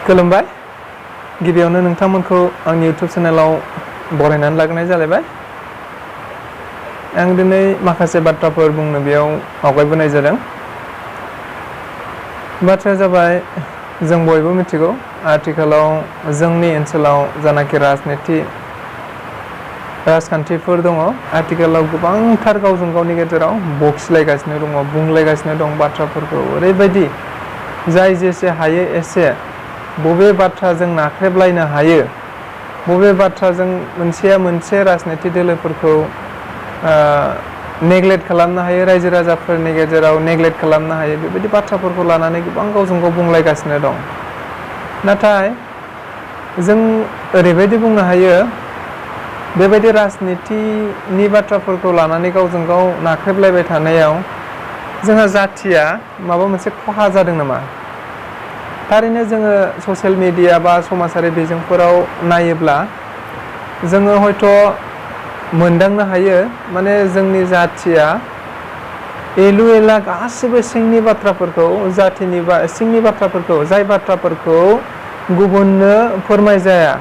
खुलुमबाय गिबियावनो नोंथांमोनखौ आंनि YouTube चेनेलाव बरायनानै लाग्रोनाय जालायबाय। आं दिनै माखासे बाथ्राफोर बुंनो बेयाव आवगायबोनाय जादों। बाथ्राया जाबाय जों बयबो मिथिगौ आथिखालाव जोंनि ओनसोलाव जानाखि राजखान्थिफोर दङ आथिखालाव गोबांथार गावजों गावनि गेजेराव बखिलायगासिनो दङ, बुंलायगासिनो दं बाथ्राफोरखौ ओरैबायदि जाय जेसे हायो एसे बबे बाथ्राजों नाख्रेबलायनो हायो, बबे बाथ्राजों मोनसेया मोनसे राजनीति दोलोफोरखौ नेग्लेक्ट खालामनो हायो, रायजो राजाफोरनि गेजेराव नेग्लेक्ट खालामनो हायो, बेबायदि बाथ्राफोरखौ लानानै गोबां गावजों गाव बुंलायगासिनो दं। नाथाय जों ओरैबायदि बुंनो हायो बेबायदि राजनीतिनि बाथ्राफोरखौ लानानै गावजों गाव नाख्रेबलायबाय थानायाव जोंहा जाथिया माबा मोनसे खहा जादों नामा? थारैनो जोङो ससियेल मिडिया बा समाजारि बिजोंफोराव नायोब्ला जोङो हयथ' मोनदांनो हायो माने जोंनि जाथिया एलु एला गासिबो सिंनि बाथ्राफोरखौ जाथिनि बा सिंनि बाथ्राफोरखौ जाय बाथ्राफोरखौ गुबुननो फोरमायजाया,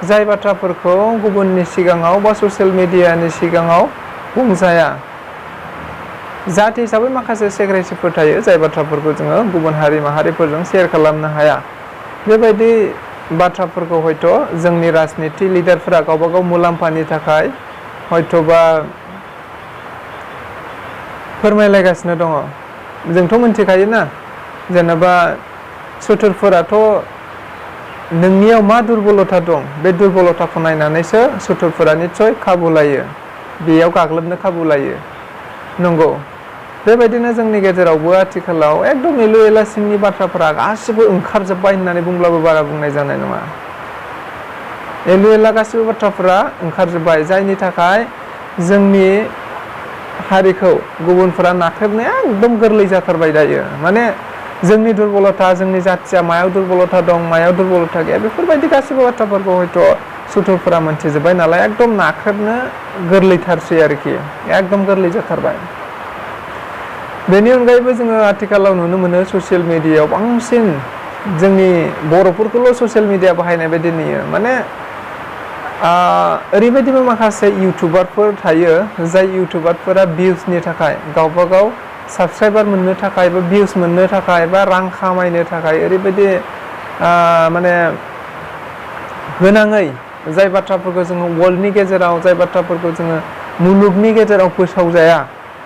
जाय बाथ्राफोरखौ गुबुननि सिगाङाव बा ससियेल मिडियानि सिगाङाव बुंजाया, जाति हिसाबै माखासे सेक्रेसिफोर थायो जाय बाथ्राफोरखौ जोङो गुबुन हारि माहारिफोरजों शेयार खालामनो हाया। बेबायदि बाथ्राफोरखौ हयथ' जोंनि राजनीति लिडारफोरा गावबा गाव मुलाम्फानि थाखाय हयथ'बा फोरमायलायगासिनो दङ। जोंथ' मिथिखायो ना जेनेबा सुथुरफोराथ' नोंनियाव मा दुरबलथा दं बे दुरबलथाखौ नायनानैसो सुथुरफोरा निस्सय खाबु लायो, बेयाव गाग्लोबनो खाबु लायो। नंगौ, बेबायदिनो जोंनि गेजेरावबो आथिखालाव एकदम एलु एला सिंनि बाथ्राफोरा गासिबो ओंखारजोब्बाय होननानै बुंब्लाबो बारा बुंनाय जानाय नङा। एलु एला गासिबो बाथ्राफोरा ओंखारजोब्बाय जायनि थाखाय जोंनि हारिखौ गुबुनफोरा नाख्रेबनाया एकदम गोरलै जाथारबाय दायो। माने जोंनि दुरबलथा, जोंनि जाथिया मायाव दुरबलथा दं, मायाव दुरबलथा गैया, बेफोरबायदि गासिबो बाथ्राफोरखौ हयथ' सुथुरफोरा मोनथिजोब्बाय नालाय एकदम नाख्रेबनो गोरलैथारसै आरोखि, एकदम गोरलै जाथारबाय। बेनि अनगायैबो जोङो आथिखालाव नुनो मोनो ससियेल मिडियायाव बांसिन जोंनि बर'फोरखौल' ससियेल मिडिया बाहायनाय बायदि नुयो। माने ओरैबायदिबो माखासे इउटुबारफोर थायो जाय इउटुबारफोरा भिउसनि थाखाय, गावबा गाव साबसक्राइबार मोननो थाखाय बा भिउस मोननो थाखाय बा रां खामायनो थाखाय ओरैबायदि माने गोनाङै जाय बाथ्राफोरखौ जोङो वर्ल्डनि गेजेराव, जाय बाथ्राफोरखौ जोङो मुलुगनि गेजेराव फोसावजाया,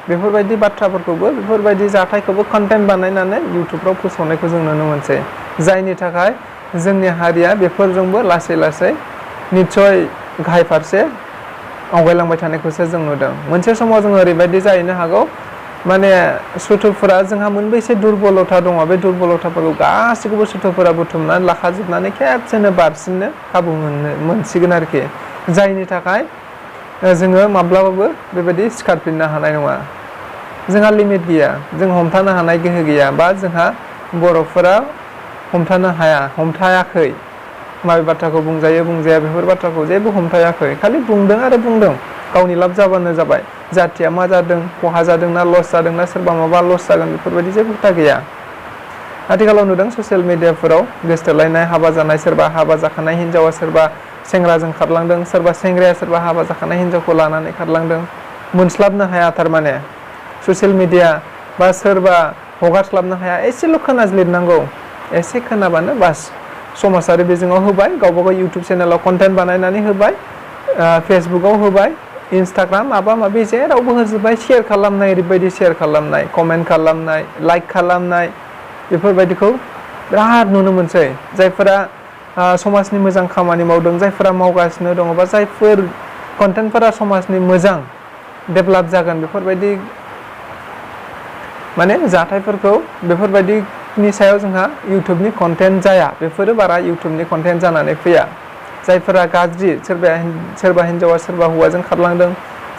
बेफोरबायदि बाथ्राफोरखौबो, बेफोरबायदि जाथायखौबो कन्टेन्ट बानायनानै इउटुबफ्राव फोसावनायखौ जों नुनो मोनसै। जायनि थाखाय जोंनि हारिया बेफोरजोंबो लासै लासै निस्सय गाहाय फारसे आवगायलांबाय थानायखौसो जों नुदों। मोनसे समाव जोङो ओरैबायदि जाहैनो हागौ माने सुथुरफोरा जोंहा मोनबेसे दुरबलथा दङ बे दुरबलथाफोरखौ गासैखौबो सुथुरफोरा बुथुमनानै लाखाजोबनानै खेबसेनो बारसिननो खाबु मोनसिगोन आरोखि, जायनि थाखाय जोङो माब्लाबाबो बेबायदि सिखारफिननो हानाय नङा। जोंहा लिमिट गैया, जों हमथानो हानाय गोहो गैया, बा जोंहा बर'फोरा हमथानो हाया, हमथायाखै। माबे बाथ्राखौ बुंजायो बुंजाया बेफोर बाथ्राखौ जेबो हमथायाखै, खालि बुंदों आरो बुंदों, गावनि लाब जाबानो जाबाय। जाथिया मा जादों, खहा जादों ना लस जादों ना सोरबा माबा लस जागोन बेफोरबायदि जेबो खोथा गैया। आथिखालाव नुदों ससियेल मिडियाफोराव गोसथोलायनाय, हाबा जानाय, सोरबा हाबा जाखानाय हिन्जावा सोरबा सेंग्राजों खारलांदों, सोरबा सेंग्राया सोरबा हाबा जाखानाय हिन्जावखौ लानानै खारलांदों। मोनस्लाबनो हाया, थारमाने ससियेल मिडिया बा सोरबा हगारस्लाबनो हाया, एसेल' खोनाज्लिरनांगौ, एसे खोनाबानो बास समाजारि बिजोङाव होबाय, गावबा गाव इउटुब चेनेलाव कन्टेन्ट बानायनानै होबाय, फेसबुकाव होबाय, इन्सटाग्राम माबा माबि जेरावबो होजोब्बाय, शेयार खालामनाय, ओरैबायदि शेयार खालामनाय, कमेन्ट खालामनाय, लाइक खालामनाय, बेफोरबायदिखौ बिराद नुनो मोनसै। जायफोरा समाजनि मोजां खामानि मावदों, जायफोरा मावगासिनो दङ, बा जायफोर कन्टेन्टफोरा समाजनि मोजां डेभेलप जागोन, बेफोरबायदि माने जाथायफोरखौ बेफोरबायदिनि सायाव जोंहा इउटुबनि कन्टेन्ट जाया, बेफोरो बारा इउटुबनि कन्टेन्ट जानानै फैया। जायफोरा गाज्रि, सोरबा हिन्जावा सोरबा हौवाजों खारलांदों,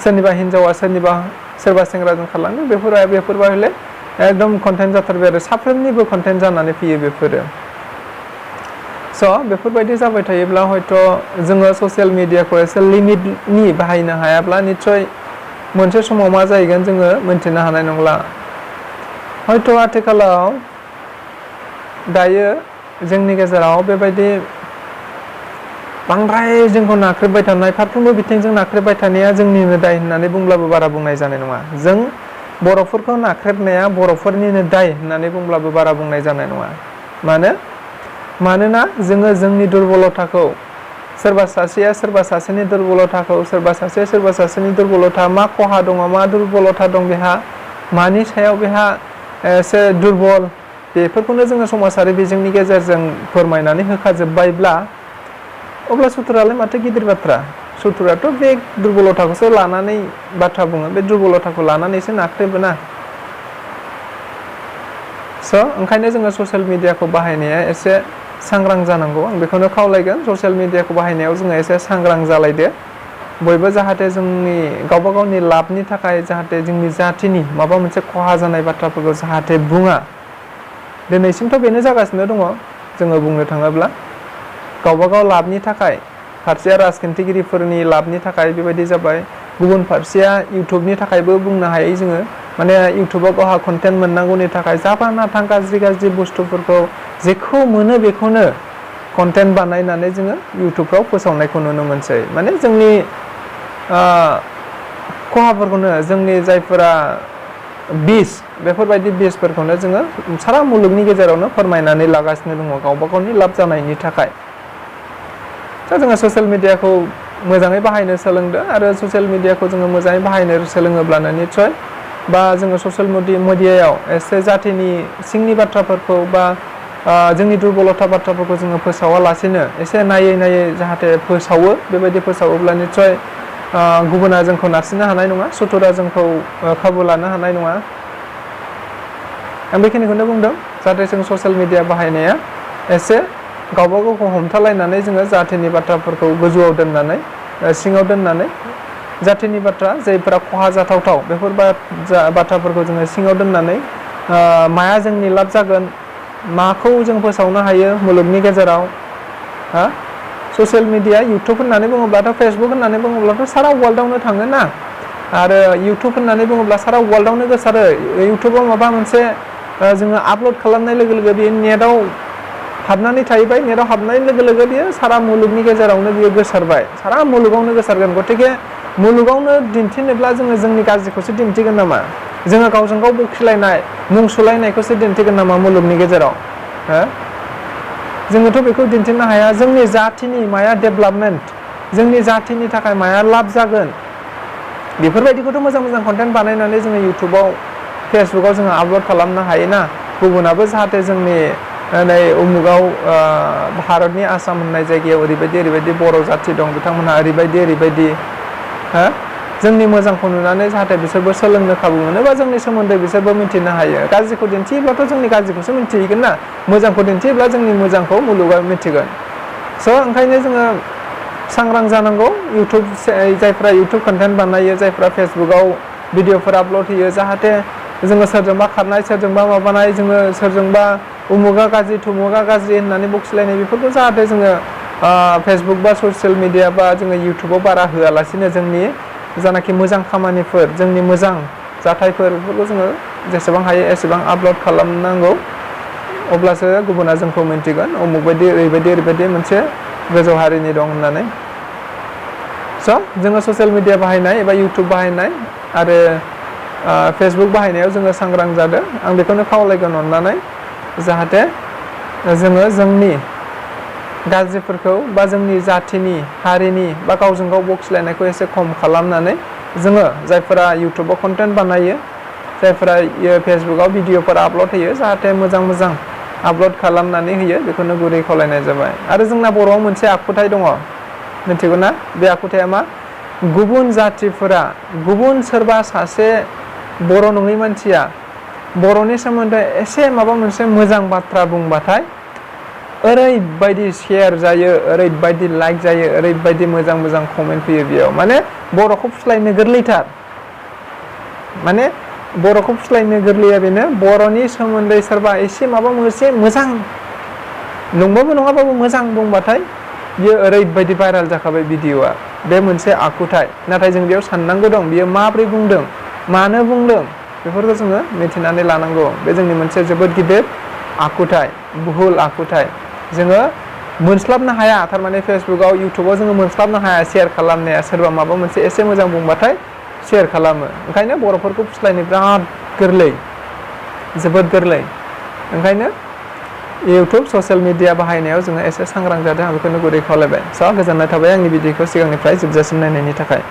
सोरनिबा हिन्जावा सोरबा सेंग्राजों खारलांदों, बेफोरबा हले एकदम कन्टेन्ट जाथारबाय आरो साफ्रोमनिबो कन्टेन्ट जानानै फैयो बेफोरो। स' बेफोरबायदि जाबाय थायोब्ला हयथ' जोङो ससियेल मिडियाखौ एसे लिमिटनि बाहायनो हायाब्ला निस्सय मोनसे समाव मा जाहैगोन जोङो मोनथिनो हानाय नंला। हयथ' आथिखालाव दायो जोंनि गेजेराव बेबायदि बांद्राय जोंखौ नाख्रेबबाय थानाय फारफ्रोमबो बिथिंजों नाख्रेबबाय थानाया जोंनिनो दाय होननानै बुंब्लाबो बारा बुंनाय जानाय नङा। जों बर'फोरखौ नाख्रेबनाया बर'फोरनिनो दाय होननानै बुंब्लाबो बारा बुंनाय जानाय नङा। मानोना जोङो जोंनि दुरबलथाखौ सोरबा सासेया सोरबा सासेनि दुरबलथाखौ सोरबा सासेनि दुरबलथा मा खहा दङ मा दुरबलथा दं बेहा मानि सायाव बेहा एसे दुरबल बेफोरखौनो जोङो समाजारि बिजोंनि गेजेरजों फोरमायनानै होखाजोब्बायब्ला अब्ला सुथुरालाय माथो गिदिर बाथ्रा। सुथुराथ' बे दुरबलथाखौसो लानानै बाथ्रा बुङो, बे दुरबलथाखौ लानानैसो नाख्रेबो ना। ओंखायनो जोङो ससियेल मिडियाखौ बाहायनाया एसे सांग्रां जानांगौ। आं बेखौनो खावलायगोन, ससियेल मिडियाखौ बाहायनायाव जोङो एसे सांग्रां जालायदो बयबो, जाहाथे जोंनि गावबा गावनि लाबनि थाखाय जाहाथे जोंनि जाथिनि माबा मोनसे खहा जानाय बाथ्राफोरखौ जाहाथे बुङा। दिनैसिमथ' बेनो जागासिनो दङ। जोङो बुंनो थाङोब्ला गावबा गाव लाबनि थाखाय, फारसेया राजखान्थिगिरिफोरनि लाबनि थाखाय बेबायदि जाबाय, गुबुन फारसेया इउटुबनि थाखायबो बुंनो हायै जोङो, माने इउटुबाव गावहा कन्टेन्ट मोननांगौनि थाखाय जाबा नाथां गाज्रि बुस्थुफोरखौ जेखौ मोनो बेखौनो कन्टेन्ट बानायनानै जोङो इउटुबफ्राव फोसावनायखौ नुनो मोनसै। माने जोंनि खहाफोरखौनो, जोंनि जायफोरा बिस, बेफोरबायदि बिसफोरखौनो जोङो सारा मुलुगनि गेजेरावनो फोरमायनानै लागासिनो दङ गावबा गावनि लाब जानायनि थाखाय। दा जोङो ससियेल मिडियाखौ मोजाङै बाहायनो सोलोंदो आरो ससियेल मिडियाखौ जोङो मोजाङै बाहायनो सोलोङोब्लानो निस्सय बा जोङो ससियेल मिडियायाव एसे जाथिनि सिंनि बाथ्राफोरखौ बा जोंनि दुरबलथा बाथ्राफोरखौ जोङो फोसावालासेनो एसे नायै जाहाथे फोसावो। बेबायदि फोसावोब्ला निस्सय गुबुना जोंखौ नारसिननो हानाय नङा, सुथुरा जोंखौ खाबु लानो हानाय नङा। आं बेखिनिखौनो बुंदों, जाहाथे जों ससियेल मिडिया बाहायनाया एसे गावबा गावखौ हमथालायनानै जोङो जाथिनि बाथ्राफोरखौ गोजौआव दोननानै सिङाव दोननानै जाथिनि बाथ्रा जायफोरा खहा जाथावथाव बेफोर बाथ्राफोरखौ जोङो सिङाव दोननानै माया जोंनि लाब जागोन, माखौ जों फोसावनो हायो मुलुगनि गेजेराव। ससियेल मिडिया इउटुब होननानै बुङोब्लाथ', फेसबुक होननानै बुङोब्लाथ' सारा वर्ल्डआवनो थाङो ना। आरो इउटुब होननानै बुङोब्ला सारा वर्ल्डआवनो गोसारो। इउटुबाव माबा मोनसे जोङो आपल'ड खालामनाय लोगो लोगो बेयो नेटआव हाबनानै थाहैबाय। नेटआव हाबनाय लोगो लोगो बियो सारा मुलुगनि गेजेरावनो बियो गोसारबाय, सारा मुलुगावनो गोसारगोन। गतिके मुलुगावनो दिन्थिनोब्ला जोङो जोंनि गाज्रिखौसो दिन्थिगोन नामा? जोङो गावजों गाव बखिलायनाय मुं सुलायनायखौसो दिन्थिगोन नामा मुलुगनि गेजेराव? जोङोथ' बेखौ दिन्थिनो हाया। जोंनि जाथिनि माया डेभेलपमेन्ट, जोंनि जाथिनि थाखाय माया लाब जागोन, बेफोरबायदिखौथ' मोजां कन्टेन्ट बानायनानै जोङो इउटुबाव फेसबुकाव जोङो आपल'ड खालामनो हायोना। गुबुनाबो जाहाथे जोंनि नै उमुगाव भारतनि आसाम होननाय जायगायाव ओरैबायदि बर' जाथि दं, बिथांमोनहा ओरैबायदि जोंनि मोजांखौ नुनानै जाहाथे बिसोरबो सोलोंनो खाबु मोनो बा जोंनि सोमोन्दै बिसोरबो मिथिनो हायो। गाज्रिखौ दिन्थियोब्लाथ' जोंनि गाज्रिखौसो मिथिहैगोन ना, मोजांखौ दिन्थियोब्ला जोंनि मोजांखौ मुलुगा मिथिगोन। ओंखायनो जोङो सांग्रां जानांगौ। जायफ्रा इउटुब कन्टेन्ट बानायो, जायफ्रा फेसबुकाव भिडिअफोर आपल'ड होयो, जाहाथे जोङो सोरजोंबा खारनाय, सोरजोंबा माबानाय, जोङो सोरजोंबा उमुगा गाज्रि थुमुगा गाज्रि होननानै बखिलायनाय, बेफोरखौ जाहाथे जोङो फेसबुक बा ससियेल मिडिया बा जोङो इउटुबाव बारा होआलासिनो जोंनि जानाखि मोजां खामानिफोर, जोंनि मोजां जाथायफोर, बेफोरखौ जोङो जेसेबां हायो एसेबां आपल'ड खालामनांगौ। अब्लासो गुबुना जोंखौ मिन्थिगोन उमुग बायदि ओरैबायदि मोनसे गोजौ हारिनि दं होननानै। जोङो ससियेल मिडिया बाहायनाय एबा इउटुब बाहायनाय आरो फेसबुक बाहायनायाव जोङो सांग्रां जादों। आं बेखौनो खावलायगोन अननानै, जाहाथे जोङो जोंनि गाज्रिफोरखौ बा जोंनि जाथिनि, हारिनि बा गावजों गाव बखिलायनायखौ एसे खम खालामनानै जोङो जायफोरा इउटुबाव कन्टेन्ट बानायो, जायफोरा फेसबुकाव भिडिअफोर आपल'ड होयो, जाहाथे मोजां आपल'ड खालामनानै होयो। बेखौनो गुरै खावलायनाय जाबाय। आरो जोंना बर'आव मोनसे आखुथाय दङ, मिथिगौ ना? बे आखुथाया मा? गुबुन जाथिफोरा, गुबुन सोरबा सासे बर' नङै मानसिया बर'नि सोमोन्दै एसे माबा मोनसे मोजां बाथ्रा बुंबाथाय ओरैबायदि शेयार जायो, ओरैबायदि लाइक जायो, ओरैबायदि मोजां कमेन्ट फैयो बेयाव। माने बर'खौ फुस्लायनो गोरलैथार। माने बर'खौ फुस्लायनो गोरलैया बेनो, बर'नि सोमोन्दै सोरबा एसे माबा मोनसे मोजां, नंबाबो नङाबाबो मोजां बुंबाथाय बियो ओरैबायदि भाइराल जाखाबाय भिडिअ'आ। बे मोनसे आखुथाय। नाथाय जों बेयाव साननांगौ दं, बियो माब्रै बुंदों, मानो बुंदों, बेफोरखौ जोङो मिथिनानै लानांगौ। बे जोंनि मोनसे जोबोद गिदिर आखुथाय, भुल आखुथाय। जोङो मोनस्लाबनो हाया थारमाने फेसबुकआव इउटुबाव जोङो मोनस्लाबनो हाया शेयार खालामनाया सोरबा माबा मोनसे एसे मोजां बुंबाथाय शेयार खालामो ओंखायनो बर'फोरखौ फुस्लायनो बिराद गोरलै जोबोद गोरलै ओंखायनो इउटुब ससियेल मिडिया बाहायनायाव जोङो एसे सांग्रां जादों आं बेखौनो गुरै खावलायबाय स' गोजोननाय थाबाय आंनि भिडिअखौ सिगांनिफ्राय जोबजासिम नायनायनि थाखाय